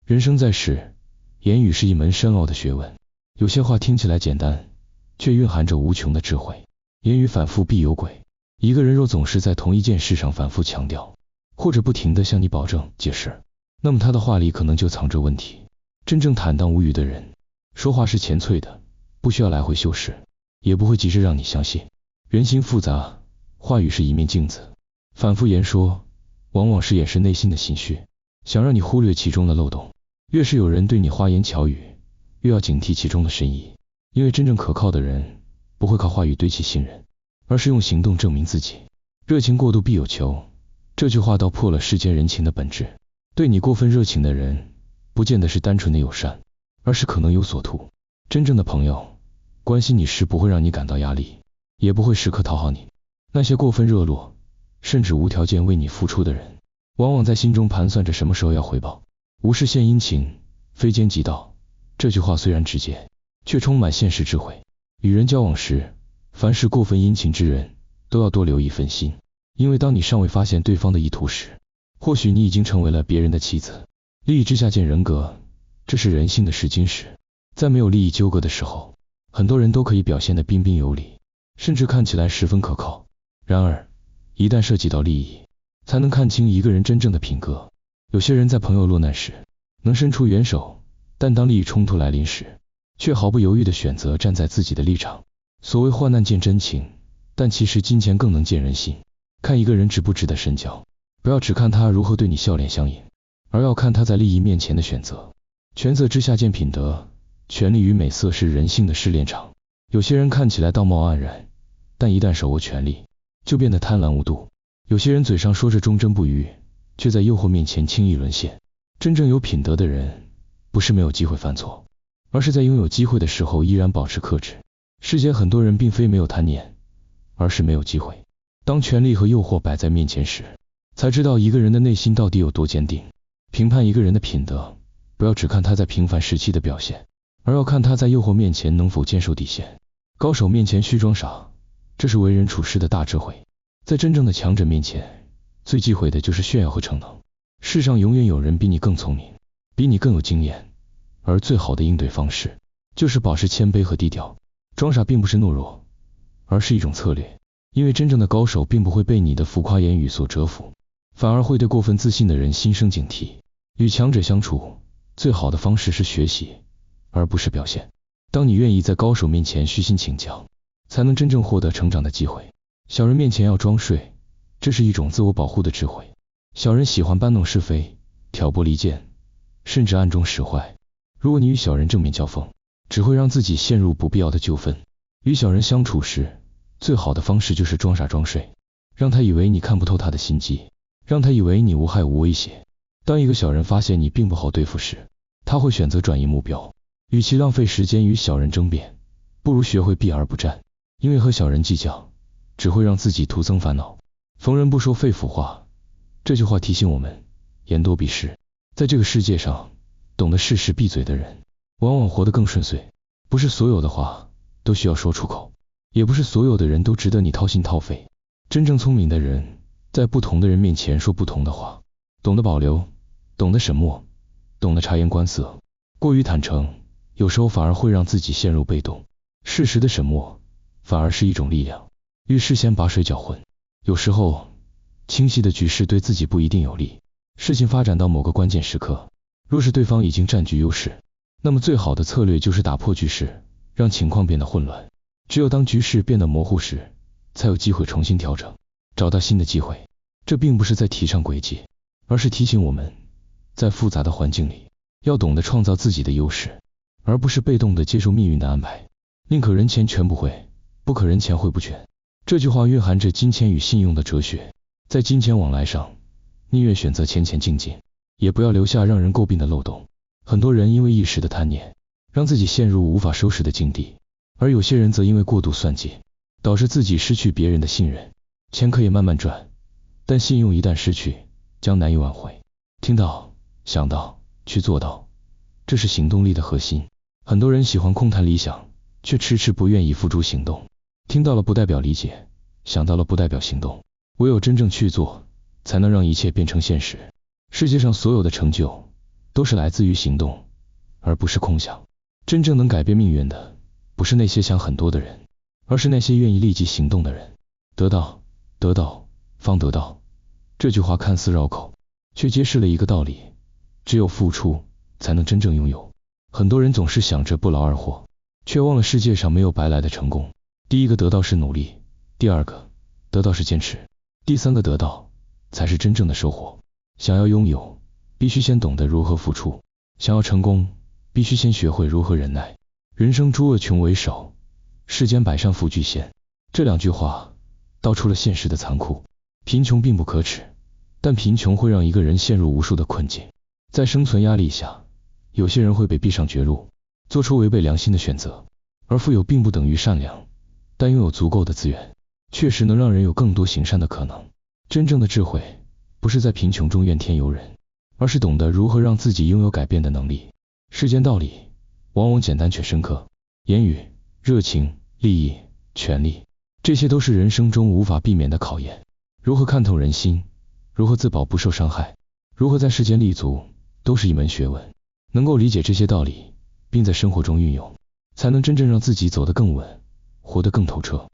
人生在世，言语是一门深奥的学问，有些话听起来简单，却蕴含着无穷的智慧。言语反复必有鬼，一个人若总是在同一件事上反复强调，或者不停地向你保证解释，那么他的话里可能就藏着问题。真正坦荡无语的人，说话是前脆的，不需要来回修饰，也不会急着让你相信。人心复杂，话语是一面镜子，反复言说，往往是掩饰内心的心虚，想让你忽略其中的漏洞。越是有人对你花言巧语，越要警惕其中的深意，因为真正可靠的人，不会靠话语堆砌信任，而是用行动证明自己。热情过度必有求，这句话道破了世间人情的本质。对你过分热情的人，不见得是单纯的友善，而是可能有所图。真正的朋友，关心你时不会让你感到压力，也不会时刻讨好你。那些过分热络，甚至无条件为你付出的人，往往在心中盘算着什么时候要回报。无事献殷勤，非奸即盗，这句话虽然直接，却充满现实智慧。与人交往时，凡是过分殷勤之人，都要多留一份心，因为当你尚未发现对方的意图时，或许你已经成为了别人的妻子。利益之下见人格，这是人性的试金石。在没有利益纠葛的时候，很多人都可以表现得彬彬有礼，甚至看起来十分可靠。然而，一旦涉及到利益，才能看清一个人真正的品格。有些人在朋友落难时，能伸出援手，但当利益冲突来临时，却毫不犹豫地选择站在自己的立场。所谓患难见真情，但其实金钱更能见人心。看一个人值不值得深交，不要只看他如何对你笑脸相迎，而要看他在利益面前的选择。权责之下见品德，权力与美色是人性的试炼场。有些人看起来道貌岸然，但一旦手握权力，就变得贪婪无度。有些人嘴上说着忠贞不渝，却在诱惑面前轻易沦陷。真正有品德的人，不是没有机会犯错，而是在拥有机会的时候依然保持克制。世间很多人并非没有贪念，而是没有机会。当权力和诱惑摆在面前时，才知道一个人的内心到底有多坚定。评判一个人的品德，不要只看他在平凡时期的表现，而要看他在诱惑面前能否坚守底线。高手面前须装傻，这是为人处事的大智慧。在真正的强者面前，最忌讳的就是炫耀和逞能。世上永远有人比你更聪明，比你更有经验，而最好的应对方式，就是保持谦卑和低调。装傻并不是懦弱，而是一种策略。因为真正的高手并不会被你的浮夸言语所折服，反而会对过分自信的人心生警惕。与强者相处，最好的方式是学习，而不是表现。当你愿意在高手面前虚心请教，才能真正获得成长的机会。小人面前要装睡，这是一种自我保护的智慧。小人喜欢搬弄是非，挑拨离间，甚至暗中使坏。如果你与小人正面交锋，只会让自己陷入不必要的纠纷。与小人相处时，最好的方式就是装傻装睡，让他以为你看不透他的心机，让他以为你无害无威胁。当一个小人发现你并不好对付时，他会选择转移目标。与其浪费时间与小人争辩，不如学会避而不战，因为和小人计较，只会让自己徒增烦恼。逢人不说肺腑话，这句话提醒我们，言多必失。在这个世界上，懂得适时闭嘴的人，往往活得更顺遂。不是所有的话都需要说出口，也不是所有的人都值得你掏心掏肺。真正聪明的人，在不同的人面前说不同的话，懂得保留，懂得沈默，懂得察言观色。过于坦诚，有时候反而会让自己陷入被动。适时的沈默，反而是一种力量。遇事先把水搅浑，有时候清晰的局势对自己不一定有利。事情发展到某个关键时刻，若是对方已经占据优势，那么最好的策略就是打破局势，让情况变得混乱。只有当局势变得模糊时，才有机会重新调整，找到新的机会。这并不是在提倡诡计，而是提醒我们，在复杂的环境里，要懂得创造自己的优势，而不是被动的接受命运的安排。宁可人前全不会，不可人前会不全。这句话蕴含着金钱与信用的哲学。在金钱往来上，宁愿选择浅浅静静，也不要留下让人诟病的漏洞。很多人因为一时的贪念，让自己陷入无法收拾的境地，而有些人则因为过度算计，导致自己失去别人的信任。钱可以慢慢赚，但信用一旦失去，将难以挽回。听到、想到、去做到，这是行动力的核心。很多人喜欢空谈理想，却迟迟不愿意付诸行动。听到了不代表理解，想到了不代表行动。唯有真正去做，才能让一切变成现实。世界上所有的成就，都是来自于行动，而不是空想。真正能改变命运的，不是那些想很多的人，而是那些愿意立即行动的人。得到，得到，方得到。这句话看似绕口，却揭示了一个道理：只有付出，才能真正拥有。很多人总是想着不劳而获，却忘了世界上没有白来的成功。第一个得到是努力，第二个得到是坚持，第三个得到才是真正的收获。想要拥有，必须先懂得如何付出；想要成功，必须先学会如何忍耐。人生诸恶穷为首，世间百善富俱现。这两句话道出了现实的残酷。贫穷并不可耻，但贫穷会让一个人陷入无数的困境。在生存压力下，有些人会被逼上绝路，做出违背良心的选择。而富有并不等于善良，但拥有足够的资源，确实能让人有更多行善的可能。真正的智慧，不是在贫穷中怨天尤人，而是懂得如何让自己拥有改变的能力。世间道理往往简单却深刻，言语、热情、利益、权力，这些都是人生中无法避免的考验。如何看透人心，如何自保不受伤害，如何在世间立足，都是一门学问。能够理解这些道理，并在生活中运用，才能真正让自己走得更稳，活得更透彻。